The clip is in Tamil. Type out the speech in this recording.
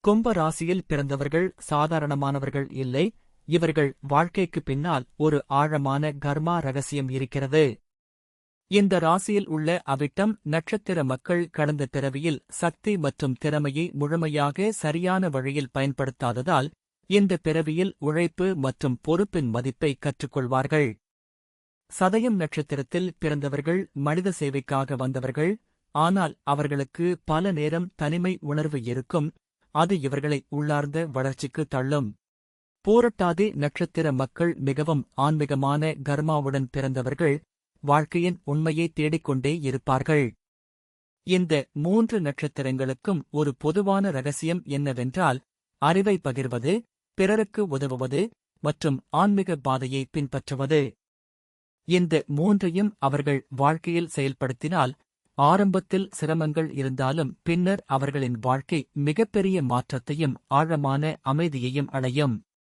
கும்ப ராசியில் பிறந்தவர்கள் சாதாரணமானவர்கள் இல்லை, இவர்கள் வாழ்க்கைக்கு பின்னால் ஒரு ஆழமான கர்மா ரகசியம் இருக்கிறது. இந்த ராசியில் உள்ள அவிட்டம் நட்சத்திர மக்கள் கடந்த பிறவியில் சக்தி மற்றும் திறமையை முழுமையாக சரியான வழியில் பயன்படுத்தாததால் இந்த பிறவியில் உழைப்பு மற்றும் பொறுப்பின் மதிப்பை கற்றுக்கொள்வார்கள். சதயம் நட்சத்திரத்தில் பிறந்தவர்கள் மனித சேவைக்காக வந்தவர்கள், ஆனால் அவர்களுக்கு பல நேரம் தனிமை உணர்வு இருக்கும், அது இவர்களை உள்ளார்ந்த வளர்ச்சிக்கு தள்ளும். பூரட்டாதி நட்சத்திர மக்கள் மிகவும் ஆன்மீகமான கர்மாவுடன் பிறந்தவர்கள், வாழ்க்கையின் உண்மையை தேடிக்கொண்டே இருப்பார்கள். இந்த 3 நட்சத்திரங்களுக்கும் ஒரு பொதுவான ரகசியம் என்னவென்றால், அறிவை பகிர்வது, பிறருக்கு உதவுவது மற்றும் ஆன்மீக பாதையை பின்பற்றுவது. இந்த 3ஐயும் அவர்கள் வாழ்க்கையில் செயல்படுத்தினால், ஆரம்பத்தில் சிரமங்கள் இருந்தாலும் பின்னர் அவர்களின் வாழ்க்கை மிகப்பெரிய மாற்றத்தையும் ஆழமான அமைதியையும் அடையும்.